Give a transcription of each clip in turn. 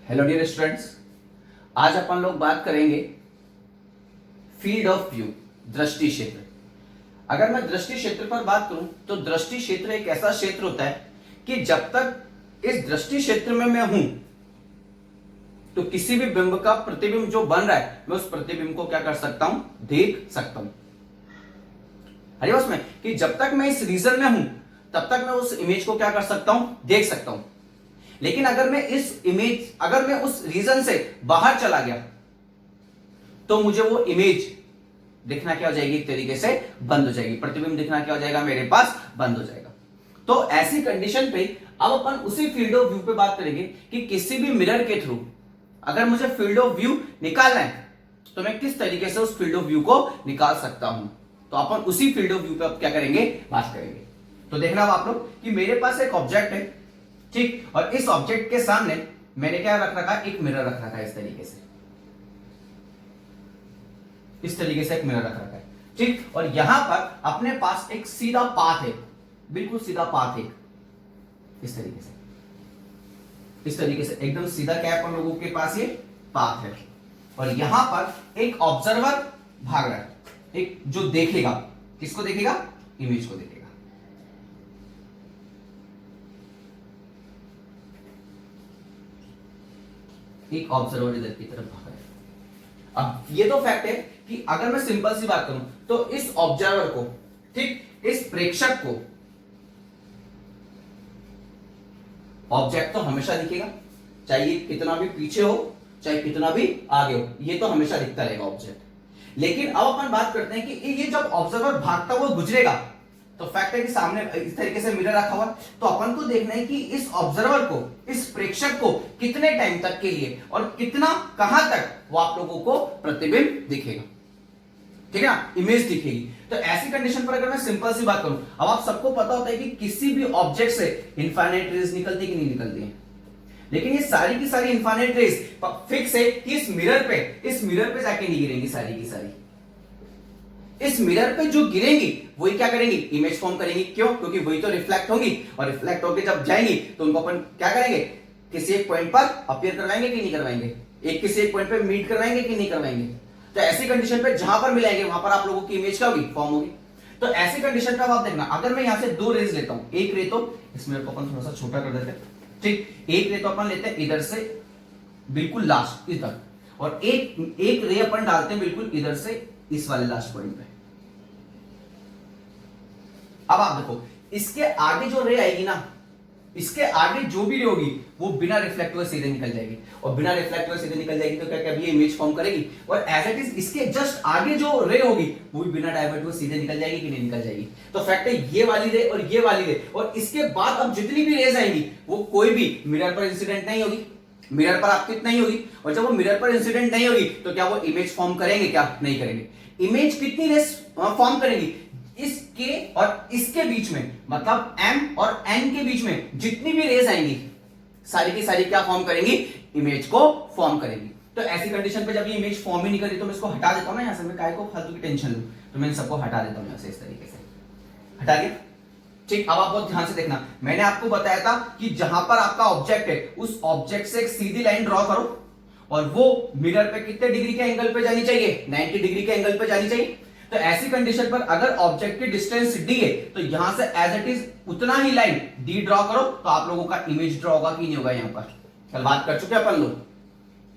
Hello dear students, आज अपन लोग बात करेंगे फील्ड ऑफ व्यू, दृष्टि क्षेत्र। अगर मैं दृष्टि क्षेत्र पर बात करूं तो दृष्टि क्षेत्र एक ऐसा क्षेत्र होता है कि जब तक इस दृष्टि क्षेत्र में मैं हूं तो किसी भी बिंब का प्रतिबिंब जो बन रहा है मैं उस प्रतिबिंब को क्या कर सकता हूं, देख सकता हूं। अरे उसमें कि जब तक मैं इस रीजन में हूं तब तक मैं उस इमेज को क्या कर सकता हूं, देख सकता हूं। लेकिन अगर मैं उस रीजन से बाहर चला गया तो मुझे वो इमेज दिखना क्या हो जाएगी, एक तरीके से बंद हो जाएगी। प्रतिबिंब दिखना क्या हो जाएगा, मेरे पास बंद हो जाएगा। तो ऐसी कंडीशन पे अब अपन उसी फील्ड ऑफ व्यू पे बात करेंगे कि किसी भी मिरर के थ्रू अगर मुझे फील्ड ऑफ व्यू निकालना है तो मैं किस तरीके से उस फील्ड ऑफ व्यू को निकाल सकता हूं। तो अपन उसी फील्ड ऑफ व्यू पे अब क्या करेंगे, बात करेंगे। तो देखना आप लोग कि मेरे पास एक ऑब्जेक्ट है, ठीक, और इस ऑब्जेक्ट के सामने मैंने क्या रख रखा, एक मिरर रख रखा है। इस तरीके से एक मिरर रख रखा है, ठीक। और यहां पर अपने पास एक सीधा पाथ है, बिल्कुल सीधा पाथ है। इस तरीके से एकदम सीधा क्या है अपन लोगों के पास, ये पाथ है। और यहां पर एक ऑब्जर्वर भाग रहा है, एक जो देखेगा, किसको देखेगा, इमेज को देखेगा। एक ऑब्जर्वर इधर की तरफ भाग रहा है। अब ये तो फैक्ट है कि अगर मैं सिंपल सी बात करूं तो इस ऑब्जर्वर को, ठीक, इस प्रेक्षक को ऑब्जेक्ट तो हमेशा दिखेगा, चाहे ये कितना भी पीछे हो चाहे कितना भी आगे हो, ये तो हमेशा दिखता रहेगा ऑब्जेक्ट। लेकिन अब अपन बात करते हैं कि ये जब ऑब्जर्वर भागता हुआ गुजरेगा तो फैक्ट है कि सामने इस तरीके से मिरर रखा हुआ, तो अपन को देखना है कि इस ऑब्जर्वर को, इस प्रेक्षक को कितने टाइम तक के लिए और कितना कहां तक वो आप लोगों को प्रतिबिंब दिखेगा, ठीक है ना, इमेज दिखेगी। तो ऐसी कंडीशन पर अगर मैं सिंपल सी बात करूं, अब आप सबको पता होता है कि किसी भी ऑब्जेक्ट से इनफाइनाइट रेज निकलती कि नहीं निकलती है। लेकिन ये सारी की सारी इनफाइनाइट रेज फिक्स है कि इस मिरर पे जाके नहीं गिरेंगी। सारी की सारी इस मिरर पे जो गिरेंगी वही क्या करेंगी, इमेज फॉर्म करेंगी। क्यों? क्योंकि वही तो रिफ्लेक्ट होंगी, और रिफ्लेक्ट होकर जब जाएंगी तो उनको अपन क्या करेंगे, किसी एक पॉइंट पर अपीयर करवाएंगे कि नहीं करवाएंगे, किसी एक पॉइंट पे मीट करवाएंगे कि नहीं करवाएंगे। तो ऐसी कंडीशन पे जहां पर मिलाएंगे वहां पर आप लोगों की इमेज क्या होगी, फॉर्म होगी। तो ऐसी कंडीशन पे आप देखना, अगर मैं यहां से दो रेज लेता हूं, एक रे तो इस मिरर को अपन थोड़ा सा छोटा कर देते हैं, ठीक, एक रे तो अपन लेते हैं इधर से बिल्कुल लास्ट इधर, और एक रे अपन डालते हैं बिल्कुल इधर से इस वाले लास्ट पॉइंट पे। अब आप देखो इसके आगे जो रे आएगी ना, इसके आगे जो भी रे होगी वो बिना रिफ्लेक्ट हुए सीधे निकल जाएगी, और बिना रिफ्लेक्ट हुए सीधे निकल जाएगी तो क्या क्या ये इमेज फॉर्म करेगी। और एज इट इज इसके जस्ट आगे जो रे होगी वो भी बिना डाइवर्ट हुए सीधे निकल जाएगी कि नहीं निकल जाएगी। तो फैक्ट है ये वाली रे और ये वाली रे, और इसके बाद अब जितनी भी रेज आएंगी वो कोई भी मिरर पर इंसिडेंट नहीं होगी, मिरर पर आपतित नहीं होगी। और जब वो मिरर पर इंसिडेंट नहीं होगी तो क्या वो इमेज फॉर्म करेंगे, क्या नहीं करेंगे। इमेज कितनी रेज फॉर्म करेंगी, इसके और इसके बीच में, मतलब m और n के बीच में जितनी भी रेज आएंगी सारी की सारी क्या फॉर्म करेंगी, इमेज को फॉर्म करेंगी। तो ऐसी कंडीशन पे जब ये इमेज फॉर्म ही नहीं करी तो मैं इसको हटा देता हूं ना, यहां से मैं काय को फालतू की टेंशन लूं, तो मैं इन सबको हटा देता हूं यहां से, इस तरीके से हटा दिया, ठीक। अब आप बहुत ध्यान से देखना, मैंने आपको बताया था कि जहां पर आपका ऑब्जेक्ट है उस ऑब्जेक्ट से एक सीधी लाइन ड्रॉ करो, और वो मिरर पे कितने डिग्री के एंगल पे जानी चाहिए, 90 डिग्री के एंगल पे जानी चाहिए। तो ऐसी कंडीशन पर अगर ऑब्जेक्ट की डिस्टेंस d है तो यहां से एज इट इज उतना ही लाइन d ड्रॉ करो, तो आप लोगों का इमेज ड्रॉ होगा कि नहीं होगा। यहां पर कल बात कर चुके अपन लोग,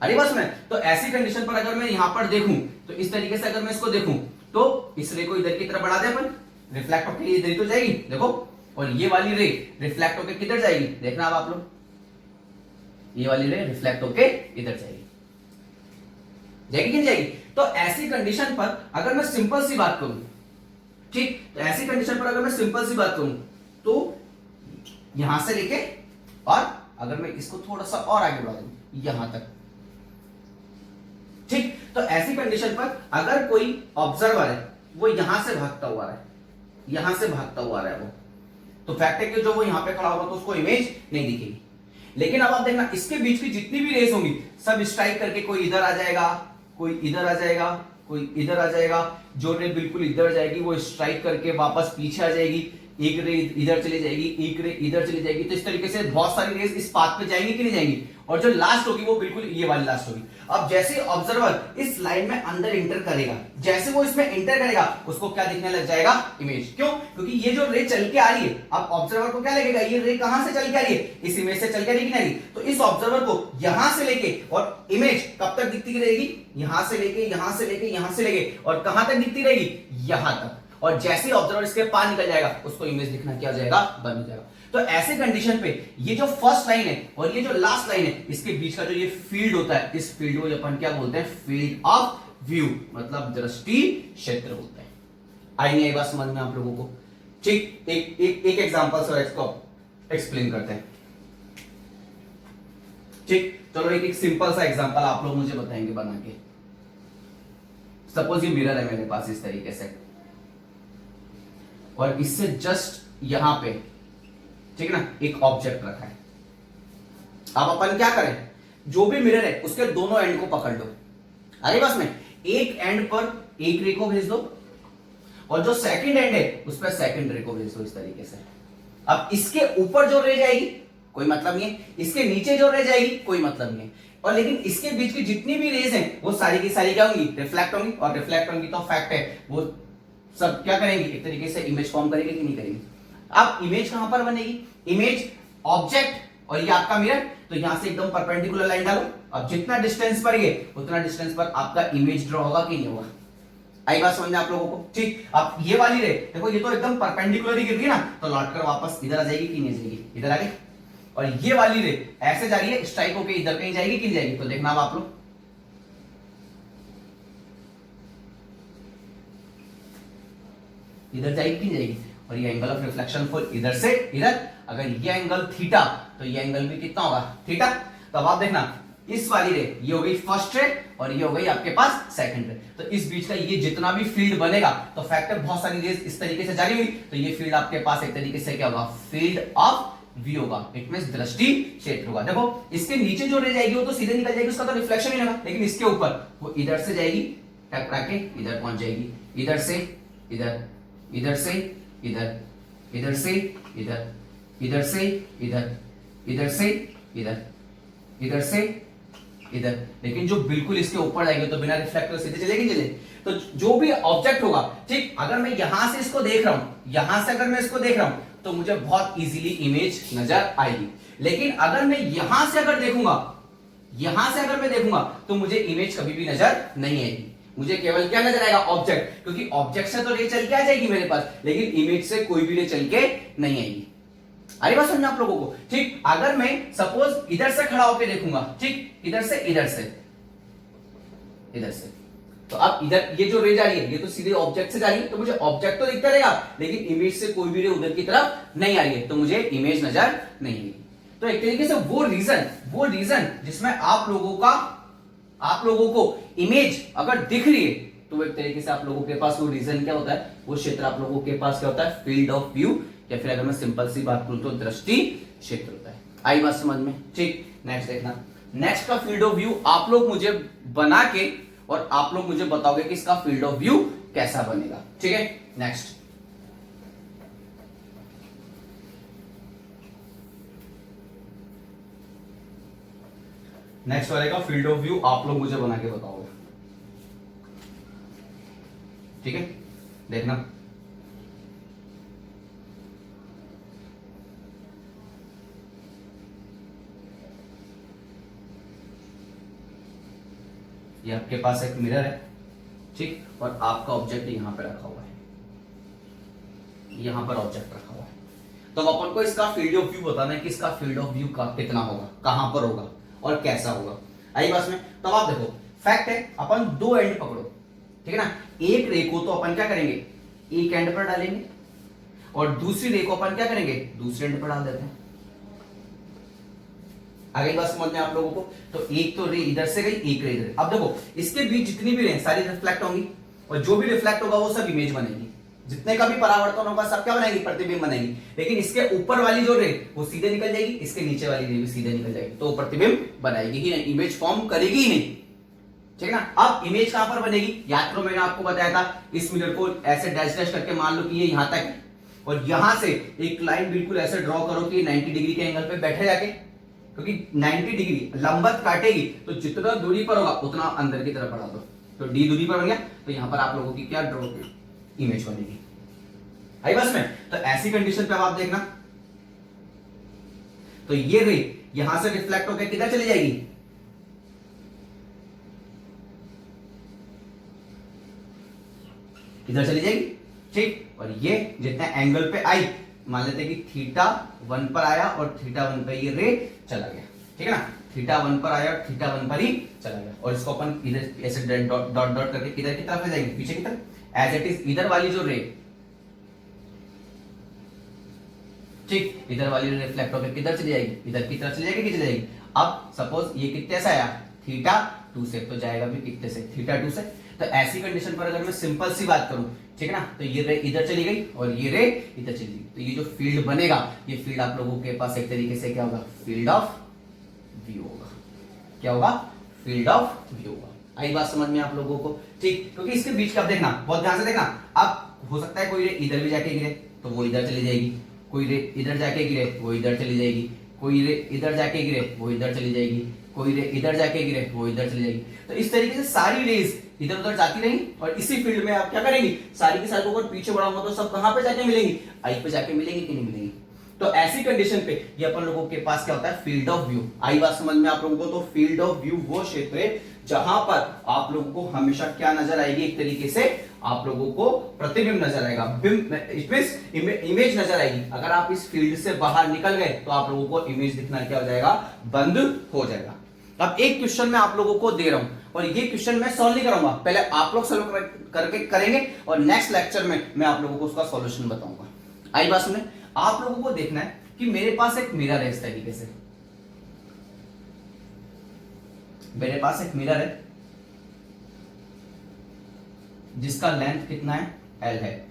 अरे बस में। तो ऐसी कंडीशन पर अगर मैं यहां पर देखूं तो इस तरीके से अगर मैं इसको देखूं तो इस रे को इधर की तरफ बढ़ा दे अपन, रिफ्लेक्ट होकर इधर ही तो जाएगी, देखो। और ये वाली रे रिफ्लेक्ट होकर किधर जाएगी, देखना अब आप लोग, ये वाली रे रिफ्लेक्ट होकर इधर जाएगी, जाएगी कि नहीं जाएगी। तो ऐसी कंडीशन पर अगर मैं सिंपल सी बात करूं, ठीक, तो ऐसी कंडीशन पर अगर मैं सिंपल सी बात करूं तो यहां से लेके, और अगर मैं इसको थोड़ा सा और आगे बढ़ा दूं यहां तक, ठीक। तो ऐसी कंडीशन पर अगर कोई ऑब्जर्वर है वो यहां से भागता हुआ है, यहां से भागता हुआ है वो, तो फैक्ट है कि जो वो यहां पे खड़ा होगा तो उसको इमेज नहीं दिखेगी। लेकिन अब आप देखना इसके बीच की जितनी भी रेस होंगी सब स्ट्राइक करके कोई इधर आ जाएगा, कोई इधर आ जाएगा, कोई इधर आ जाएगा, जो रे बिल्कुल इधर जाएगी वो स्ट्राइक करके वापस पीछे आ जाएगी, एक रे इधर चली जाएगी, एक रे इधर चली जाएगी, तो इस तरीके से बहुत सारी रेस इस पाथ पे जाएंगी कि नहीं जाएंगी, और जो लास्ट होगी वो बिल्कुल ये वाली लास्ट होगी। अब जैसे ऑब्जर्वर इस लाइन में अंदर इंटर करेगा, जैसे वो इसमें इंटर करेगा उसको क्या दिखने लग जाएगा, इमेज। क्यों? क्योंकि ये जो रे चल के आ रही है, अब ऑब्जर्वर को क्या लगेगा, ये रे कहां से चल के आ रही है, इस इमेज से चल के आ रही है, तो इस ऑब्जर्वर को यहां से लेके और इमेज कब तक दिखती रहेगी, यहां से लेके यहां से लेके यहां से लेके और कहां तक दिखती रहेगी, यहां तक। और जैसे ही ऑब्जर्वर इसके पार निकल जाएगा उसको इमेज दिखना क्या हो जाएगा, बंद हो जाएगा। तो ऐसे कंडीशन पे ये जो फर्स्ट लाइन है और ये जो लास्ट लाइन है, इसके बीच का जो ये फील्ड होता है, इस फील्ड को अपन क्या बोलते हैं, फील्ड ऑफ व्यू, मतलब दृष्टि क्षेत्र बोलते हैं। आई नहीं आई बात समझ में आप लोगों को? ठीक, एक एग्जांपल से इसको एक्सप्लेन करते हैं। ठीक, चलो एक सिंपल सा एग्जांपल आप लोग मुझे बताएंगे बना के। सपोज ये मिरर है मेरे पास इस तरीके से, और इससे जस्ट यहां पे, ठीक है ना, एक ऑब्जेक्ट रखा है। अब अपन क्या करें, जो भी मिरर है उसके दोनों एंड को पकड़ लो। अरे बस में एक एंड पर एक रे को भेज दो, और जो सेकंड एंड है उस पर सेकंड रे को भेज दो, इस तरीके से। अब इसके ऊपर जो रे जाएगी कोई मतलब नहीं है, इसके नीचे जो रह जाएगी कोई मतलब नहीं है, और लेकिन इसके बीच की जितनी भी रेज हैं वो सारी की सारी क्या होंगी, रिफ्लेक्ट होंगी, और रिफ्लेक्ट होंगी तो फैक्ट है वो सब क्या करेंगे, एक तरीके से इमेज फॉर्म करेंगे कि नहीं करेंगे। अब इमेज कहां पर बनेगी, इमेज ऑब्जेक्ट और ये आपका मिरर, तो यहां से एकदम परपेंडिकुलर लाइन डालो। अब जितना डिस्टेंस पर ये उतना डिस्टेंस पर आपका इमेज ड्रॉ होगा कि नहीं होगा। आई बात समझ में आप लोगों को? ठीक, अब ये वाली रे देखो, ये तो एकदम परपेंडिकुलर ही गिर गई ना, तो लौट कर वापस इधर आ जाएगी कि नहीं आ जाएगी, इधर आ गई। और ये वाली रे ऐसे जा रही है, स्ट्राइक होके इधर कहीं जाएगी कि नहीं जाएगी, तो देखना अब आप लोग, इधर जाएगी कि नहीं जाएगी। और ये एंगल ऑफ रिफ्लेक्शन फॉर इधर से इधर, अगर ये एंगल थीटा तो ये एंगल भी कितना होगा, थीटा। तो अब आप देखना, इस वाली रे ये हो गई फर्स्ट रे और ये हो गई आपके पास सेकंड रे, तो इस बीच का ये जितना भी फील्ड बनेगा, तो फैक्टर बहुत सारी रेज इस तरीके से जारी हुई, तो ये फील्ड आपके पास एक तरीके से क्या होगा, फील्ड ऑफ व्यू होगा, इट मींस दृष्टि क्षेत्र होगा। देखो इसके नीचे जो रे जाएगी वो तो सीधे निकल जाएगी, उसका तो रिफ्लेक्शन ही लगा, लेकिन इसके ऊपर वो इधर से जाएगी, टकरा के इधर पहुंच जाएगी, इधर से इधर, इधर से इधर, इधर से इधर, इधर से इधर, इधर से इधर, इधर से इधर, लेकिन जो बिल्कुल इसके ऊपर जाएगी तो बिना रिफ्लेक्टर सीधे चलेगी, चले। तो जो भी ऑब्जेक्ट होगा, ठीक, अगर मैं यहां से इसको देख रहा हूं, यहां से अगर मैं इसको देख रहा हूं तो मुझे बहुत इजीली इमेज नजर आएगी, लेकिन अगर मैं यहां से अगर देखूंगा, यहां से अगर मैं देखूंगा तो मुझे इमेज कभी भी नजर नहीं आएगी, मुझे केवल क्या नजर आएगा, ऑब्जेक्ट, क्योंकि ऑब्जेक्ट से तो रे चल के आ जाएगी मेरे पास, लेकिन इमेज से कोई भी रे चल के नहीं आएगी। अरे बात समझना आप लोगों को? ठीक, अगर मैं सपोज इधर से खड़ा होकर देखूंगा, ठीक, इधर से इधर से इधर से, तो अब इधर ये जो रे जा रही है ये तो सीधे ऑब्जेक्ट से जा रही है, तो मुझे ऑब्जेक्ट तो दिखता रहेगा, लेकिन इमेज से कोई भी रे उधर की तरफ नहीं आ रही है, तो मुझे इमेज नजर नहीं आएगी। तो एक तरीके से वो रीजन जिसमें आप लोगों को इमेज अगर दिख रही है, तो एक तरीके से आप लोगों के पास वो रीजन क्या होता है, वो क्षेत्र आप लोगों के पास क्या होता है, फील्ड ऑफ व्यू, या फिर अगर मैं सिंपल सी बात करूं तो दृष्टि क्षेत्र होता है। आई बात समझ में? ठीक, नेक्स्ट देखना, नेक्स्ट का फील्ड ऑफ व्यू आप लोग मुझे बना के और आप लोग मुझे बताओगे कि इसका फील्ड ऑफ व्यू कैसा बनेगा। ठीक है, नेक्स्ट वाले का फील्ड ऑफ व्यू आप लोग मुझे बना के बताओगे। ठीक है, देखना, ये आपके पास एक मिरर है, ठीक, और आपका ऑब्जेक्ट यहां पे रखा हुआ है, यहां पर ऑब्जेक्ट रखा हुआ है, तो अपन को इसका फील्ड ऑफ व्यू बताना है कि इसका फील्ड ऑफ व्यू का कितना होगा, कहां पर होगा और कैसा होगा। आई बात में? तो आप देखो, फैक्ट है, अपन दो एंड पकड़ो, ठीक है ना, एक रे को तो अपन क्या करेंगे, एक एंड पर डालेंगे, और दूसरी रे को अपन क्या करेंगे, दूसरे एंड पर डाल देते हैं। आगे बात समझ में आप लोगों को? तो एक तो रे इधर से गई, एक रे इधर। अब देखो इसके बीच जितनी भी रे सारी रिफ्लेक्ट होंगी, और जो भी रिफ्लेक्ट होगा वो सब इमेज बनेगी, जितने का भी परावर्तन होगा सब क्या बनाएगी, प्रतिबिंब बनाएगी। लेकिन इसके ऊपर वाली जो रे वो सीधे निकल जाएगी, इसके नीचे वाली रे भी सीधे निकल जाएगी, तो प्रतिबिंब बनाएगी ही नहीं, इमेज फॉर्म करेगी ही नहीं। ठीक है ना। अब इमेज कहां पर बनेगी, याद करो मैंने आपको बताया था, इस मिरर को ऐसे डैश डैश करके मान लो कि ये यहां तक है, और यहां से एक लाइन बिल्कुल ऐसे ड्रॉ करो कि 90 डिग्री के एंगल पे बैठे जाके, क्योंकि 90 डिग्री लंबवत काटेगी तो जितना दूरी पर होगा उतना अंदर की तरफ बढ़ा दो, तो डी दूरी पर बन गया। तो यहां पर आप लोगों की क्या ड्रॉ इमेज बनेगी, आई बस में। तो ऐसी कंडीशन पे आप देखना, तो ये रे यहां से रिफ्लेक्ट होकर किधर चली जाएगी, इधर चली जाएगी, ठीक। और ये जितना एंगल पे आई, मान लेते हैं कि थीटा 1 पर आया और थीटा 1 पे ये रे चला गया, ठीक है ना, थीटा 1 पर आया और थीटा 1 पर ही चला गया। और इसको अपन इधर ऐसे डॉट डॉट करके किधर की तरफ ले जाएंगे, पीछे की तरफ, एज इट इज इधर वाली जो रे, ठीक, इधर वाली रे रिफ्लेक्ट होकर किधर चली जाएगी, इधर की तरफ चली जाएगी, चली जाएगी। अब सपोज ये कितने से आया, थीटा 2 से, तो जाएगा भी कितने से, थीटा 2 से। तो ऐसी कंडीशन पर अगर मैं सिंपल सी बात करूं, ठीक है ना, तो ये रे इधर चली गई और ये रे इधर चली गई, तो ये जो फील्ड बनेगा, ये फील्ड आप लोगों के पास एक तरीके से क्या होगा, फील्ड ऑफ व्यू होगा। क्या होगा, फील्ड ऑफ व्यू होगा। आई बात समझ में आप लोगों को, ठीक। क्योंकि इसके बीच का देखना, बहुत ध्यान से देखना। अब हो सकता है कोई रे इधर भी जाके गिरे तो वो इधर चली जाएगी, कोई रे इधर जाके गिरे वो इधर चली जाएगी, कोई रे इधर जाके गिरे वो इधर चली जाएगी, कोई रे इधर जाके गिरे वो इधर चली जाएगी। तो इस तरीके से सारी रेज इधर उधर जाती रहेंगी और इसी फील्ड में आप क्या करेंगी, सारी की सारी अगर पीछे बढ़ाऊंगा तो सब कहां पे जाके मिलेंगी, आई पे जाके मिलेंगी कि नहीं मिलेंगी। तो ऐसी कंडीशन पे ये अपन लोगों के पास क्या होता है, फील्ड ऑफ व्यू। आई बात समझ में आप लोगों को। तो फील्ड ऑफ व्यू वो क्षेत्र है जहां पर आप लोगों को हमेशा क्या नजर आएगी, एक तरीके से आप लोगों को प्रतिबिंब नजर आएगा, इमेज नजर आएगी। अगर आप इस फील्ड से बाहर निकल गए तो आप लोगों को इमेज दिखना क्या हो जाएगा, बंद हो जाएगा। अब एक क्वेश्चन मैं आप लोगों को दे रहा हूं और ये क्वेश्चन मैं सॉल्व नहीं कराऊंगा, पहले आप लोग सॉल्व करके करेंगे और नेक्स्ट लेक्चर में मैं आप लोगों को उसका सॉल्यूशन बताऊंगा। आई बात सुने, आप लोगों को देखना है कि मेरे पास एक मिरर है, इस तरीके से मेरे पास एक मिरर है जिसका लेंथ कितना है, L है,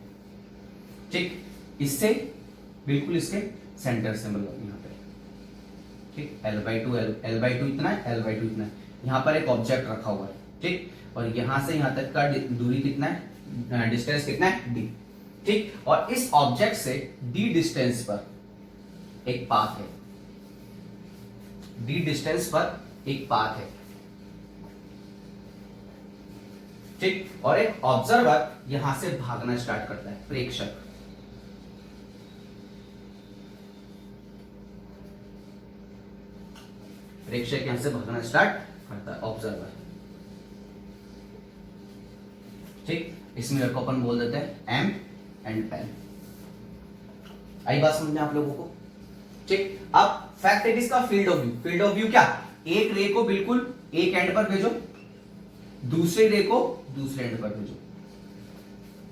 ठीक। इससे बिल्कुल इसके सेंटर से मतलब यहां पे, ठीक, L/2 L/2 इतना है, L/2 इतना है। यहां पर एक ऑब्जेक्ट रखा हुआ है, ठीक, और यहां से यहां तक का दूरी कितना है, डिस्टेंस कितना है, d, ठीक। और इस ऑब्जेक्ट से d डिस्टेंस पर एक पाथ है, d डिस्टेंस पर एक पाथ है, ठीक। और एक ऑब्जर्वर यहां से भागना स्टार्ट करता है, प्रेक्षक, प्रेक्षक यहां से भागना स्टार्ट करता है, ऑब्जर्वर, ठीक। इस मिरर को अपन बोल देते हैं M एंड N। आई बात समझ में आप लोगों को, ठीक। अब फैक्ट इट इसका field of view, field of view क्या, एक रे को बिल्कुल एक एंड पर भेजो, दूसरे रे को दूसरे एंड पर भेजो,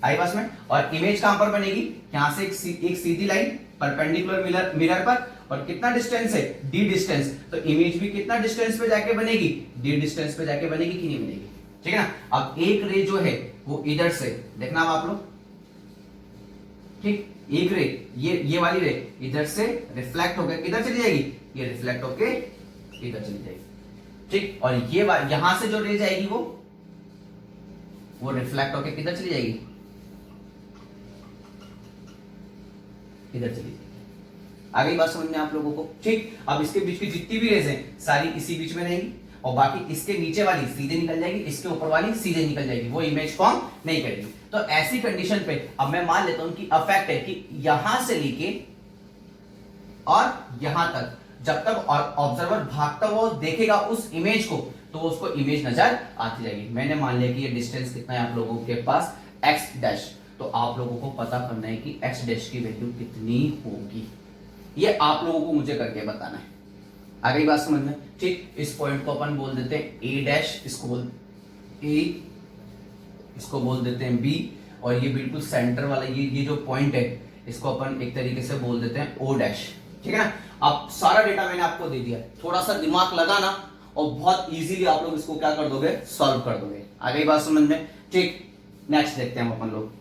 आई बात में। और इमेज कहां पर बनेगी, यहां से एक सीधी लाइन परपेंडिकुलर मिरर पर, और कितना डिस्टेंस है, d डिस्टेंस, तो इमेज भी कितना डिस्टेंस पे जाके बनेगी, d डिस्टेंस पे जाके बनेगी कि नहीं बनेगी, ठीक है ना। अब एक रे जो है वो इधर से देखना आप लोग, ठीक, एक रे ये वाली रे इधर से रिफ्लेक्ट होकर किधर चली जाएगी, ये रिफ्लेक्ट होकर इधर चली जाएगी, ठीक। और ये यहां से जो रे जाएगी वो रिफ्लेक्ट होकर किधर चली जाएगी, इधर चली जाएगी। आगे बात समझ में आप लोगों को, ठीक। अब इसके बीच की जितनी भी रेज हैं सारी इसी बीच में रहेंगी और बाकी इसके नीचे वाली सीधे निकल जाएगी, इसके ऊपर वाली सीधे निकल जाएगी, वो इमेज फॉर्म नहीं करेगी। तो ऐसी कंडीशन पे अब मैं मान लेता हूं कि अफेक्ट है कि यहां से लेके और यहां तक जब तक ऑब्जर्वर भागता हुआ देखेगा उस इमेज को तो उसको इमेज नजर आती जाएगी। मैंने मान लिया कि ये डिस्टेंस कितना है आप लोगों के पास, x डैश, तो आप लोगों को पता करना है कि x डैश की वैल्यू कितनी होगी, ये आप लोगों को मुझे करके बताना है। आ गई बात समझ में, ठीक। इस पॉइंट को अपन बोल देते हैं a डैश, इसको बोल देते हैं b, और ये बिल्कुल सेंटर वाला ये जो पॉइंट है इसको अपन एक तरीके से बोल देते हैं o डैश, ठीक है ना। अब सारा डेटा मैंने आपको दे दिया, थोड़ा सा दिमाग लगाना और बहुत इजीली आप लोग इसको क्या कर दोगे, सॉल्व कर दोगे। आ गई बात समझ में, ठीक। नेक्स्ट देखते हैं हम अपन लोग,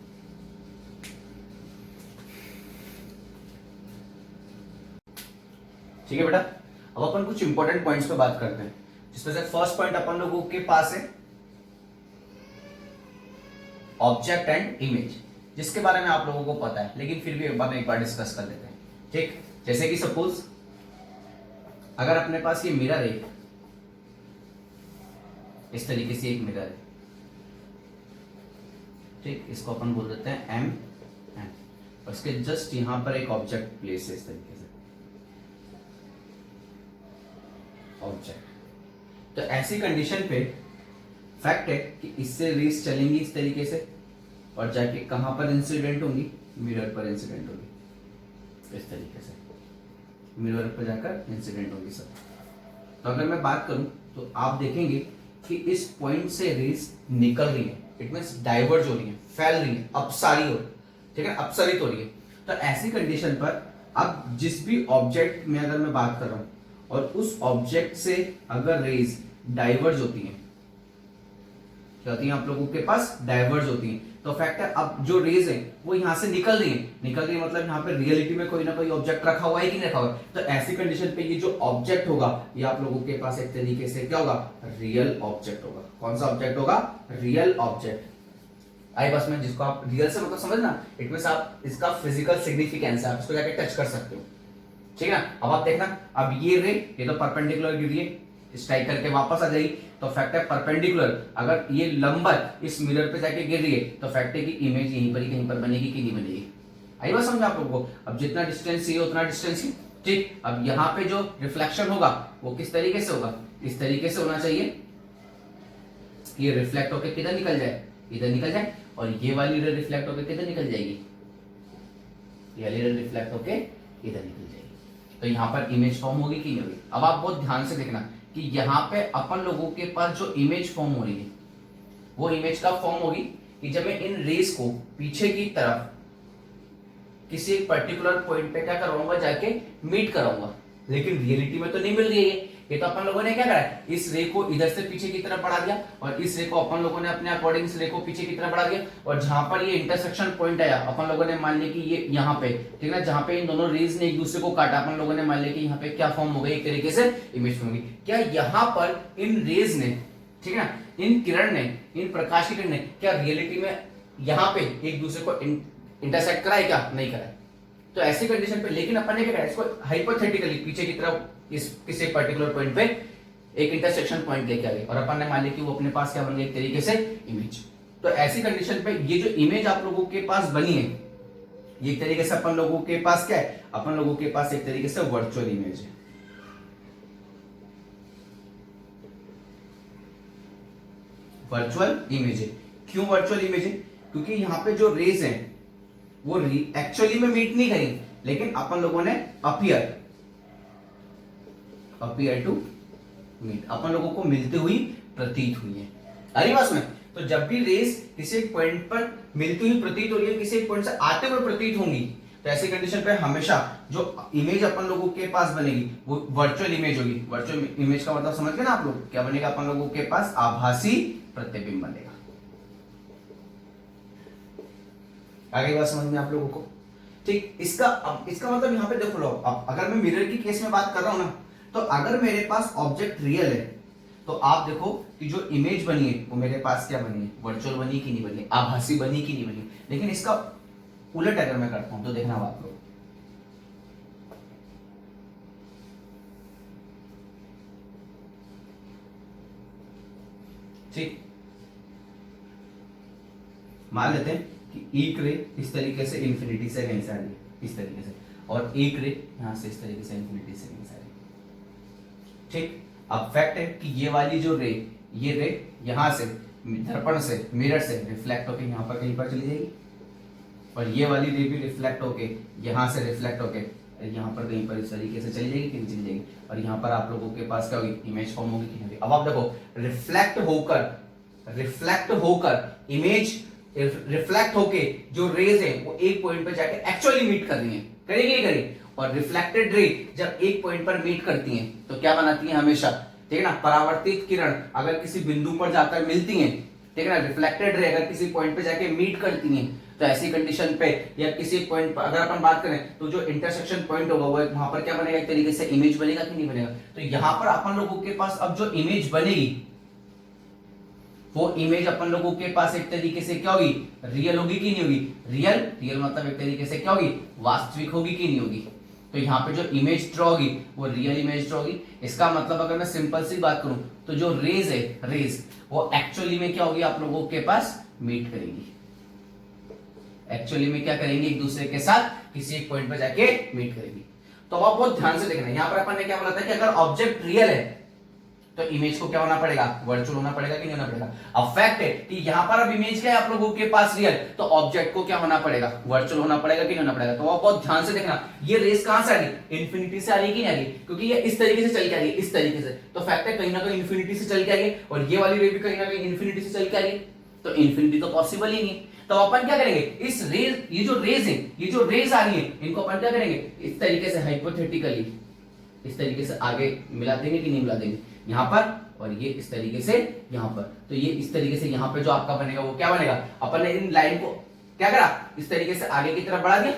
ठीक है बेटा। अब अपन कुछ इंपॉर्टेंट पॉइंट्स पे बात करते हैं, जिसमें से फर्स्ट पॉइंट अपन लोगों के पास है ऑब्जेक्ट एंड इमेज। जिसके बारे में आप लोगों को पता है, लेकिन फिर भी एक बार डिस्कस कर लेते हैं। ठीक, जैसे कि सपोज अगर अपने पास ये मिरर है, इस तरीके से एक मिरर है, ठीक, इसको अपन बोल देते हैं एम एन, और इसके जस्ट यहां पर एक ऑब्जेक्ट प्लेस है इस तरीके से, ऑब्जेक्ट। तो ऐसी कंडीशन पे फैक्ट है कि इससे रेस चलेंगी इस तरीके से और जाके कहां पर इंसिडेंट होंगी, मिरर पर इंसिडेंट होगी, इस तरीके से मिरर पर जाकर इंसिडेंट होगी सब। तो अगर मैं बात करूं तो आप देखेंगे कि इस पॉइंट से रेस निकल रही है, इट मींस डाइवर्ज हो रही है, फैल रही है, अपसारी हो, ठीक है, अपसरित हो रही है। तो ऐसी कंडीशन पर अब जिस भी ऑब्जेक्ट में अगर मैं बात कर रहा हूं और उस ऑब्जेक्ट से अगर रेज डाइवर्ज होती है, क्या होती है आप लोगों के पास, डाइवर्ज होती है, तो फैक्ट है अब जो रेज है वो यहां से निकल रही है मतलब यहाँ पे रियलिटी में कोई ना कोई ऑब्जेक्ट रखा हुआ है कि नहीं रखा हुआ है। तो ऐसी कंडीशन पे ये जो ऑब्जेक्ट होगा ये आप लोगों के पास एक तरीके से क्या होगा, रियल ऑब्जेक्ट होगा। कौन सा ऑब्जेक्ट होगा, रियल ऑब्जेक्ट। आई बस में जिसको आप रियल से मतलब समझना, इट मींस आप इसका फिजिकल सिग्निफिकेंस है, आप इसको जाके टच कर सकते हो, ठीक है ना। अब आप देखना, अब ये रे ये तो परपेंडिकुलर गिर रही है, स्ट्राइक करके वापस आ जाएगी, तो फैक्ट है परपेंडिकुलर, अगर ये लंबवत इस मिरर पे जाके गिर रही है तो फैक्ट है कि इमेज यहीं पर ही कहीं पर बनेगी कि नहीं बनेगी। आई बात समझ आप लोगों को। अब जितना डिस्टेंस चाहिए उतना डिस्टेंस ही, ठीक। अब यहाँ पे जो रिफ्लेक्शन होगा वो किस तरीके से होगा, इस तरीके से होना चाहिए, ये रिफ्लेक्ट होकर किधर निकल जाए, इधर निकल जाए, और ये वाली रे रिफ्लेक्ट होकर किधर निकल जाएगी, ये वाली रे रिफ्लेक्ट होकर इधर निकल जाएगी। तो यहाँ पर इमेज फॉर्म होगी कि नहीं होगी। अब आप बहुत ध्यान से देखना कि यहाँ पे अपन लोगों के पास जो इमेज फॉर्म हो रही है वो इमेज का फॉर्म होगी कि जब मैं इन रेस को पीछे की तरफ किसी एक पर्टिकुलर पॉइंट पे क्या कराऊंगा, जाके मीट कराऊंगा, लेकिन रियलिटी में तो नहीं मिल रही है ये तो अपन लोगों ने क्या करा है, इस रे को इधर से पीछे की तरफ बढ़ा दिया और इस रे को अपन लोगों ने अपने अकॉर्डिंग इस रे को पीछे की तरफ बढ़ा दिया, और जहां पर ये इंटरसेक्शन पॉइंट आया अपन लोगों ने मान लिया कि ये यहाँ पे, ठीक है ना, जहां पे इन दोनों रेज ने एक दूसरे को काटा अपन लोगों ने मान लिया कि यहाँ पे क्या फॉर्म हो गई, एक तरीके से इमेज फॉर्म होगी। क्या यहाँ पर इन रेज ने, ठीक है ना, इन किरण ने, इन प्रकाश की किरण ने क्या रियलिटी में यहाँ पे एक दूसरे को इंटरसेक्ट करा है, क्या नहीं करा है। तो ऐसी कंडीशन पे लेकिन अपन ने क्या करा, इसको हाइपोथेटिकली पीछे की तरफ इस किसी पर्टिकुलर पॉइंट पे एक इंटरसेक्शन पॉइंट लेके आ गए और अपन ने मान लिया कि वो अपने पास क्या बन गई, एक तरीके से इमेज। तो ऐसी कंडीशन पे ये जो इमेज आप लोगों के पास बनी है ये एक तरीके से अपन लोगों के पास क्या है, अपन लोगों के पास एक तरीके से वर्चुअल इमेज है। वर्चुअल इमेज है। क्यों वर्चुअल इमेज है, क्योंकि यहाँ पे जो रेज है वो एक्चुअली में मीट नहीं करी, लेकिन अपन लोगों ने अपियर टू मीट, अपन लोगों को मिलते हुई प्रतीत हुई है। अरे बस में तो जब भी रेस किसी एक पॉइंट पर मिलती हुई प्रतीत हो रही है, किसी एक पॉइंट से आते हुए प्रतीत होंगी, तो ऐसी कंडीशन पे हमेशा जो इमेज अपन लोगों के पास बनेगी वो वर्चुअल इमेज होगी। वर्चुअल इमेज का मतलब समझ गए ना आप लोग, क्या बनेगा, अपन लोगों के पास आभासी प्रतिबिंब बनेगा। आगे बात समझ में आप लोगों को, ठीक। इसका मतलब यहाँ पे देखो लो, अब अगर मैं मिरर की केस में बात कर रहा हूं ना, तो अगर मेरे पास ऑब्जेक्ट रियल है तो आप देखो कि जो इमेज बनी है वो मेरे पास क्या बनी है, वर्चुअल बनी कि नहीं बनी, आभासी बनी कि नहीं बनी। लेकिन इसका उलट अगर मैं करता हूं तो देखना आप लोग, ठीक, मान लेते हैं कि एक रे इस तरीके से इंफिनिटी से कहीं से आ रही है, इस तरीके से, और एक रे यहां से इस तरीके से इंफिनिटी से कहीं से आ रही है, ठीक। अब फैक्ट है कि ये वाली जो रे, ये रे यहां से दर्पण से, मिरर से रिफ्लेक्ट होके यहां पर कहीं पर चली जाएगी, और ये वाली रे भी रिफ्लेक्ट होके यहां से रिफ्लेक्ट होके यहां पर कहीं पर इस तरीके से चली जाएगी कि नहीं चली जाएगी, और यहां पर आप लोगों के पास क्या होगी, इमेज फॉर्म होगी कि नहीं होगी। अब आप देखो रिफ्लेक्ट होकर इमेज रिफ्लेक्ट होके जो रेज है वो एक पॉइंट पर जाके एक्चुअली मीट कर रही है, करेगी नहीं करेगी। और रिफ्लेक्टेड रे जब एक पॉइंट पर मीट करती हैं तो क्या बनाती हैं हमेशा, ठीक है ना, परावर्तित किरण अगर किसी बिंदु पर जाकर मिलती हैं, ठीक है ना, रिफ्लेक्टेड रे अगर किसी पॉइंट पे जाके मीट करती हैं, तो ऐसी कंडीशन पे या किसी पॉइंट पर अगर अपन बात करें तो जो इंटरसेक्शन पॉइंट होगा वो वहां पर क्या बनेगा, एक तरीके से इमेज बनेगा कि नहीं बनेगा। तो यहां पर अपन लोगों के पास अब जो इमेज बनेगी वो इमेज अपन लोगों के पास एक तरीके से क्या होगी, रियल होगी कि नहीं होगी, रियल मतलब एक तरीके से क्या होगी, वास्तविक होगी कि नहीं होगी। तो यहाँ पे जो इमेज ड्रॉ होगी वो रियल इमेज ड्रॉ होगी। इसका मतलब अगर मैं सिंपल सी बात करूं तो जो रेज है, रेज वो एक्चुअली में क्या होगी, आप लोगों के पास मीट करेंगी, एक्चुअली में क्या करेंगे, एक दूसरे के साथ किसी एक पॉइंट पर जाके मीट करेंगी। तो आप बहुत ध्यान से देखना, यहां पर अपन ने क्या बोला था कि अगर ऑब्जेक्ट रियल है तो इमेज को क्या होना पड़ेगा, वर्चुअल होना पड़ेगा कि नहीं होना पड़ेगा। अब फैक्ट है कि यहां पर अब इमेज क्या है आप लोगों के पास रियल, तो ऑब्जेक्ट को क्या होना पड़ेगा, वर्चुअल होना पड़ेगा कि नहीं होना पड़ेगा। तो आप बहुत ध्यान से देखना, ये रेस कहां से आ रही, इन्फिनिटी से आ रही है कि नहीं आ रही, क्योंकि ये इस तरीके से चल के आ रही है, इस तरीके से। तो फैक्ट है कहीं ना कहीं इन्फिनिटी से चल के आ रही है, और ये वाली रे भी कहीं ना कहीं इन्फिनिटी से चल के आ रही है। तो इन्फिनिटी तो पॉसिबल ही नहीं। तो अपन क्या करेंगे, इस रेज, ये जो रेज है, ये जो रेज आ रही है, इनको अपन क्या करेंगे, इस तरीके से हाइपोथेटिकली इस तरीके से आगे मिला देंगे कि नहीं मिला देंगे, यहां पर, और ये इस तरीके से यहां पर। तो ये इस तरीके से यहां पे जो आपका बनेगा वो क्या बनेगा, अपन ने इन लाइन को क्या करा, इस तरीके से आगे की तरफ बढ़ा दिया,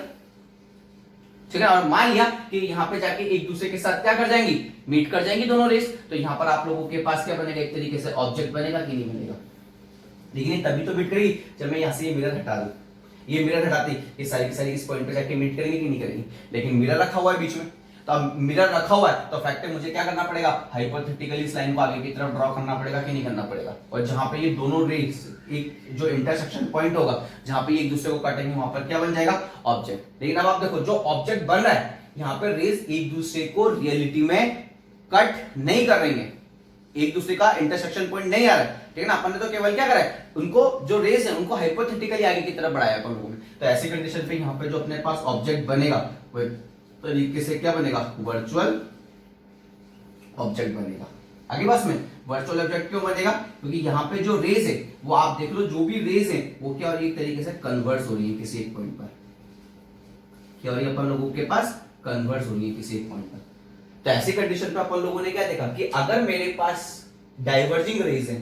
ठीक है। और मान लिया कि यहां पे जाके एक दूसरे के साथ क्या कर जाएंगी, मीट कर जाएंगी दोनों रेस। तो यहां पर आप लोगों के पास क्या बनेगा, एक तरीके से ऑब्जेक्ट बनेगा कि नहीं बनेगा। लेकिन तभी तो मीट करेगी जब मैं यहां से ये मिरर हटा दूं, ये मिरर हटाती ये सारी की सारी इस पॉइंट पे जाके मीट करेंगे कि नहीं करेंगी। लेकिन मिरर रखा हुआ है बीच में, तो अब मिरर रखा हुआ है तो फैक्ट है मुझे क्या करना पड़ेगा, हाइपोथेटिकली इस लाइन को आगे की तरफ ड्रॉ करना पड़ेगा कि नहीं करना पड़ेगा। और जहां पे ये दोनों रेस एक जो इंटरसेक्शन पॉइंट होगा, जहां पे ये एक दूसरे को काटेंगे, वहां पर क्या बन जाएगा, ऑब्जेक्ट। लेकिन अब आप देखो जो ऑब्जेक्ट बन रहा है, यहाँ पे रेस एक दूसरे को रियलिटी में कट नहीं कर रही है, एक दूसरे का इंटरसेक्शन पॉइंट नहीं आ रहा है, ठीक है ना। अपन ने तो केवल क्या करा है, उनको जो रेस है उनको हाइपोथेटिकली आगे की तरफ बढ़ाया अपन लोगों ने। तो ऐसी कंडीशन पे यहाँ पे जो अपने पास ऑब्जेक्ट बनेगा वो तरीके से क्या बनेगा, वर्चुअल ऑब्जेक्ट बनेगा। आगे बस में वर्चुअल ऑब्जेक्ट क्यों बनेगा, क्योंकि यहाँ पे जो रेज है वो आप देख लो, जो भी रेज है वो क्या हो रही है, एक तरीके से कन्वर्स हो रही है किसी एक पॉइंट पर, क्या हो रही है अपन लोगों के पास, कन्वर्स हो रही है किसी एक पॉइंट पर। तो ऐसी कंडीशन पे अपन लोगों ने क्या देखा कि अगर मेरे पास डाइवर्जिंग रेज है,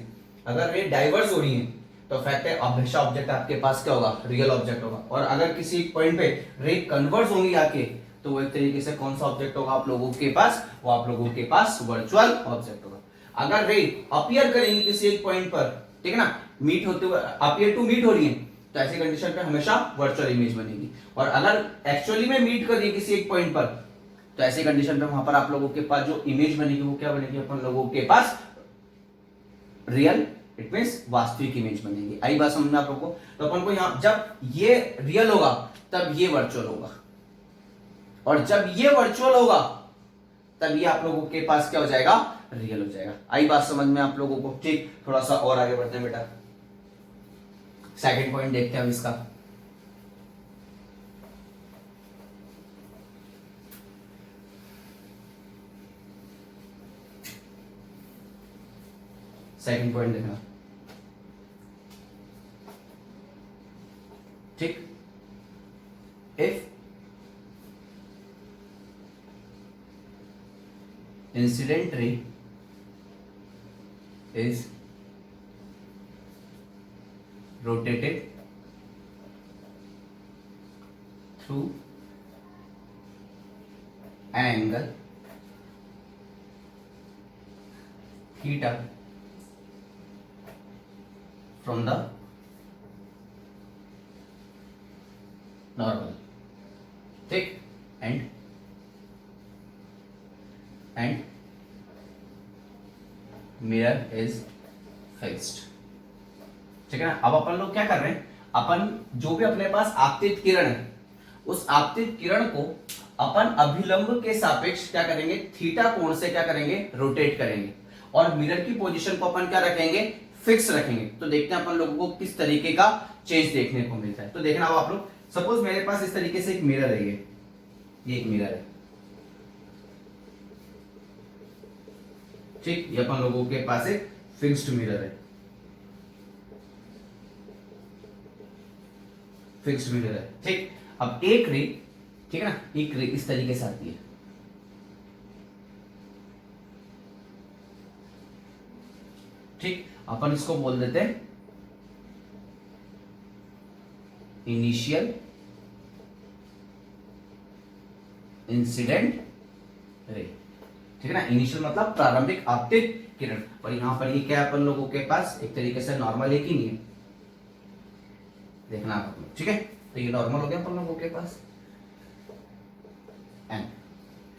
अगर ये डाइवर्स हो रही है, तो फैक्ट है हमेशा ऑब्जेक्ट आपके पास क्या होगा, रियल ऑब्जेक्ट होगा। और अगर किसी एक पॉइंट पे रे कन्वर्स होंगी आके, तो वो एक तरीके से कौन सा ऑब्जेक्ट होगा आप लोगों के पास, वो आप लोगों के पास वर्चुअल ऑब्जेक्ट होगा। अगर रे अपीयर करेंगी किसी एक पॉइंट पर, ठीक है ना, मीट होते हुए, अपीयर टू मीट हो रही है, तो ऐसी कंडीशन पे हमेशा वर्चुअल इमेज बनेगी। और अगर एक्चुअली में मीट कर रही है किसी एक पॉइंट पर, तो ऐसी कंडीशन पे वहां पर आप लोगों के पास जो इमेज बनेगी वो क्या बनेगी, अपन लोगों के पास रियल, इट मींस वास्तविक इमेज बनेगी। आई बात समझ में आप लोगों को। तो अपन को यहां जब ये रियल होगा तब ये वर्चुअल होगा, और जब ये वर्चुअल होगा तब ये आप लोगों के पास क्या हो जाएगा, रियल हो जाएगा। आई बात समझ में आप लोगों को। ठीक, थोड़ा सा और आगे बढ़ते हैं बेटा, सेकंड पॉइंट देखते हैं हम इसका। सेकंड पॉइंट देखना, ठीक। If incident ray is rotated through an angle theta from the normal, ठीक, and mirror is fixed, ठीक है ना। अब अपन लोग क्या कर रहे हैं, अपन जो भी अपने पास आपतित किरण है, उस आपतित किरण को अपन अभिलंब के सापेक्ष क्या करेंगे, थीटा कोण से क्या करेंगे, रोटेट करेंगे, और मिरर की पोजीशन को अपन क्या रखेंगे, फिक्स रखेंगे। तो देखते हैं अपन लोगों को किस तरीके का चेंज देखने को मिलता है। तो देखना अब आप लोग, सपोज मेरे पास इस तरीके से एक मिरर है, ये एक मिरर है, ठीक। ये अपन लोगों के पास एक फिक्स्ड मिरर है, फिक्स्ड मिरर है, ठीक। अब एक रे, ठीक है ना, एक रे इस तरीके से आती है, ठीक। अपन इसको बोल देते हैं इनिशियल इंसिडेंट रे, ठीक है ना, इनिशियल मतलब प्रारंभिक आपतित किरण। और यहाँ पर ये क्या है अपन लोगों के पास, एक तरीके से नॉर्मल है कि नहीं है, देखना आप लोग, ठीक है। तो ये नॉर्मल हो गया अपन लोगों के पास एन,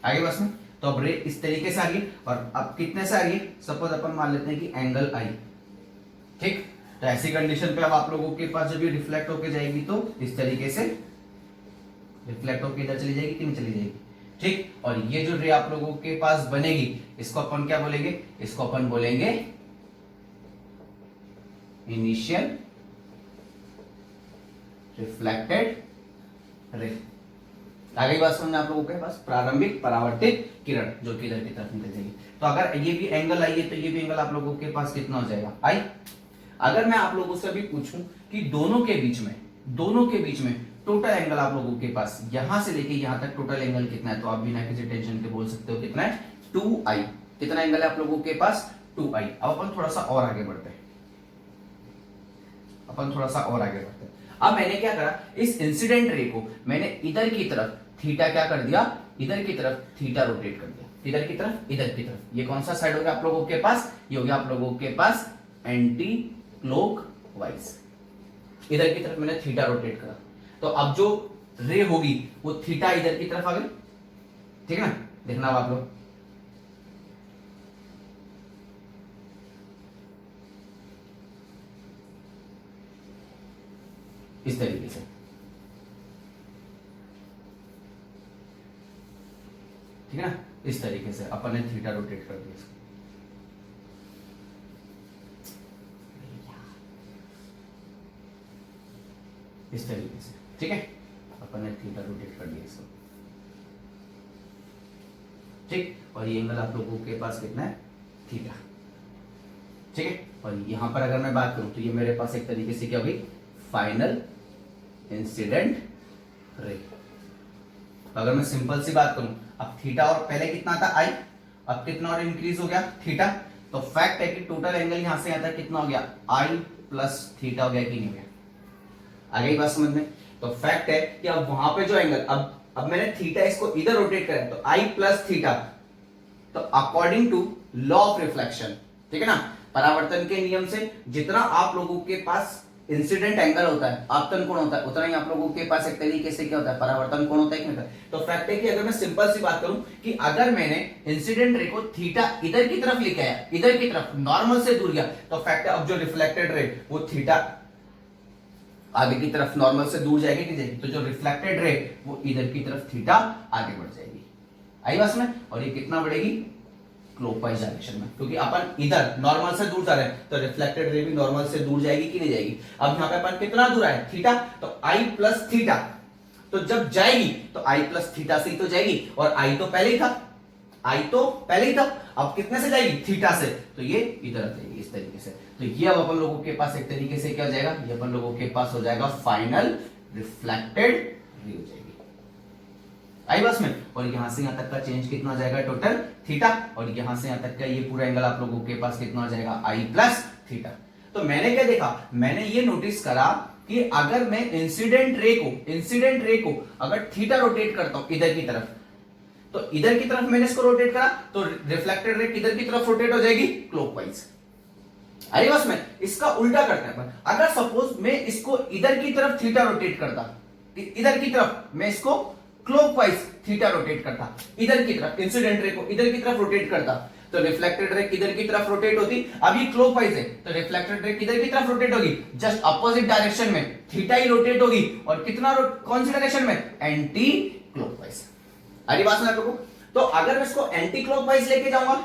आगे बस में। तो अब रे इस तरीके से आ रही है, और अब कितने से आ रही है, सपोज अपन मान लेते हैं कि एंगल आई, ठीक। तो ऐसी कंडीशन पे अब आप लोगों के पास जब ये रिफ्लेक्ट होके जाएगी तो इस तरीके से रिफ्लेक्ट होके इधर चली जाएगी कि नहीं चली जाएगी, ठीक। और ये जो रे आप लोगों के पास बनेगी, इसको अपन क्या बोलेंगे, इसको अपन बोलेंगे इनिशियल रिफ्लेक्टेड रे। आ गई बात समझ में आप लोगों के पास, प्रारंभिक परावर्तित किरण जो कि इधर की तरफ निकल जाएगी। तो अगर ये भी एंगल आई है तो ये भी एंगल आप लोगों के पास कितना हो जाएगा, आई। अगर मैं आप लोगों से भी पूछूं कि दोनों के बीच में टोटल एंगल आप लोगों के पास यहां से लेके यहां तक टोटल एंगल कितना है, तो आप बिना किसी टेंशन के बोल सकते हो कितना है, 2i। कितना एंगल है आप लोगों के पास, 2i। अब अपन थोड़ा सा और आगे बढ़ते हैं, अब मैंने क्या करा, इस इंसिडेंट रे को मैंने इधर की तरफ थीटा क्या कर दिया, इधर की तरफ थीटा रोटेट कर दिया, इधर की तरफ। ये कौन सा साइड हो गया आप लोगों के पास, ये हो गया आप लोगों के पास एंटी क्लॉकवाइज, इधर की तरफ मैंने थीटा रोटेट करा। तो अब जो रे होगी वो थीटा इधर की तरफ आ गई, ठीक है ना, देखना अब आप लोग, इस तरीके से, ठीक है ना, इस तरीके से अपन ने थीटा रोटेट कर दिया इसको, इस तरीके से, ठीक है। अपन ने थीटा रोटेट कर दिया इसको, ठीक। और ये एंगल आप लोगों के पास कितना है, थीटा, ठीक है। और यहां पर अगर मैं बात करूं तो ये मेरे पास एक तरीके से क्या होगी, फाइनल इंसिडेंट रे। अगर मैं सिंपल सी बात करूं, अब थीटा और पहले कितना था आई, अब कितना और इंक्रीज हो गया थीटा, तो फैक्ट है कि टोटल एंगल यहां से यहां तक कितना हो गया, आई प्लस थीटा हो गया कि नहीं हो गया, आ गई बात समझ में। तो फैक्ट है कि अब वहां पे जो एंगल, अब मैंने थीटा इसको इधर रोटेट करा तो आई प्लस थीटा, तो according to law of reflection, ठीक है ना, परावर्तन के नियम से जितना आप लोगों के पास इंसिडेंट एंगल होता है, आपतन कोण होता है, उतना ही आप लोगों के पास एक तरीके से क्या होता है, परावर्तन कोण होता है कि नहीं होता है। तो फैक्ट है कि अगर मैं सिंपल सी बात करूं कि अगर मैंने इंसिडेंट रे को थीटा इधर की तरफ लेके आया, इधर की तरफ नॉर्मल से दूर गया, तो फैक्ट है अब जो रिफ्लेक्टेड रे वो थीटा आगे की तरफ नॉर्मल से दूर जाएगी कि जाएगी, तो जो रिफ्लेक्टेड रे वो इधर की तरफ थीटा आगे बढ़ जाएगी, आई बात में। और ये कितना बढ़ेगी, क्लॉकवाइज डायरेक्शन में, क्योंकि अपन इधर नॉर्मल से दूर जा रहे हैं तो रिफ्लेक्टेड रे भी नॉर्मल से दूर जाएगी कि नहीं जाएगी। अब यहाँ पे अपन कितना दूर आए, थीटा, तो आई प्लस थीटा, तो जब जाएगी तो आई प्लस थीटा से ही तो जाएगी, और आई तो पहले ही था, अब कितने से जाएगी, थीटा से, तो ये इधर आ जाएगी इस तरीके से। तो ये अब अपन लोगों के पास एक तरीके से क्या हो जाएगा, ये अपन लोगों के पास हो जाएगा फाइनल रिफ्लेक्टेड रे हो जाएगी, आई बस में। और यहां से यहां तक का चेंज कितना हो जाएगा, टोटल थीटा, और यहां से यहां तक का ये पूरा एंगल आप लोगों के पास कितना हो जाएगा, आई प्लस थीटा। तो मैंने क्या देखा, मैंने ये नोटिस करा कि अगर मैं इंसिडेंट रे को अगर थीटा रोटेट करता हूं इधर की तरफ, तो इधर की तरफ मैंने इसको रोटेट करा तो रिफ्लेक्टेड रे किधर की तरफ रोटेट हो जाएगी, क्लॉकवाइज। अरे बस में इसका उल्टा करते हैं, अगर सपोज मैं इसको इधर की तरफ थीटा रोटेट करता, इधर की तरफ मैं इसको क्लॉकवाइज थीटा रोटेट करता, इधर की तरफ इंसिडेंट रे को इधर की तरफ रोटेट करता, तो रिफ्लेक्टेड रे किधर की तरफ रोटेट होती, अभी क्लॉकवाइज है तो रिफ्लेक्टेड रे किधर की तरफ रोटेट होगी, जस्ट अपोजिट डायरेक्शन में, थीटा ही रोटेट होगी, और कितना कौन सी डायरेक्शन में, एंटी क्लॉकवाइज। अरे बात समझ लोगों, तो अगर मैं इसको एंटी क्लॉकवाइज लेके जाऊंगा,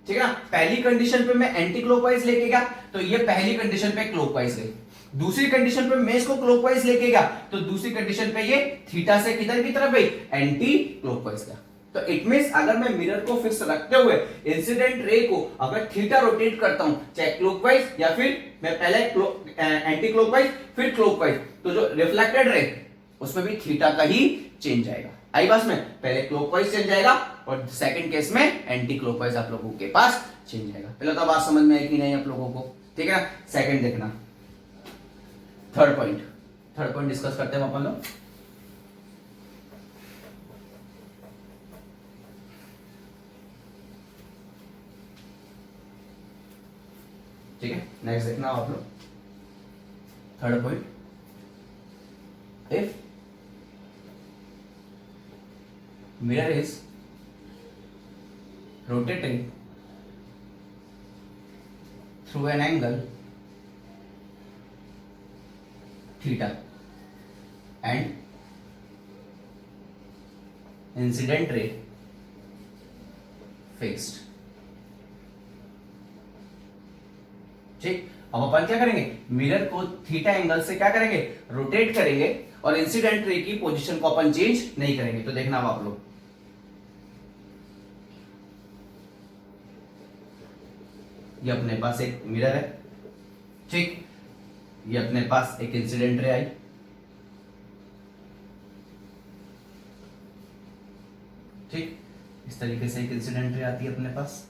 ठीक है ना, पहली कंडीशन पे मैं एंटी क्लॉकवाइज लेके गया तो ये पहली कंडीशन पे क्लॉकवाइज गई, दूसरी कंडीशन पे मैं इसको क्लॉकवाइज लेके गया तो दूसरी कंडीशन पे ये थीटा से किधर की तरफ गई, एंटी क्लॉकवाइज गया। तो इट मींस अगर मैं मिरर को फिक्स रखते हुए इंसिडेंट रे को अगर थीटा रोटेट करता हूं, चाहे क्लॉकवाइज या फिर मैं पहले एंटी क्लॉकवाइज फिर क्लॉकवाइज, तो जो रिफ्लेक्टेड रे उसमें भी थीटा का ही चेंज आएगा, आई बात में, पहले क्लॉकवाइज चेंज आएगा और सेकंड केस में एंटी क्लॉकवाइज आप लोगों के पास चेंज आएगा। पहले तो बात समझ में आई कि नहीं आप लोगों को, ठीक है ना। सेकंड देखना, थर्ड पॉइंट डिस्कस करते हैं अपन लोग। ठीक है, नेक्स्ट देखना आप लोग, third point, if mirror is rotating through an angle theta and incident ray fixed। ठीक, अब अपन क्या करेंगे, मिरर को थीटा एंगल से क्या करेंगे, रोटेट करेंगे और इंसिडेंट रे की पोजीशन को अपन चेंज नहीं करेंगे। तो देखना अब आप लोग, ये अपने पास एक मिरर है, ठीक, ये अपने पास एक इंसिडेंट रे आई, ठीक, इस तरीके से एक इंसिडेंट रे आती है अपने पास,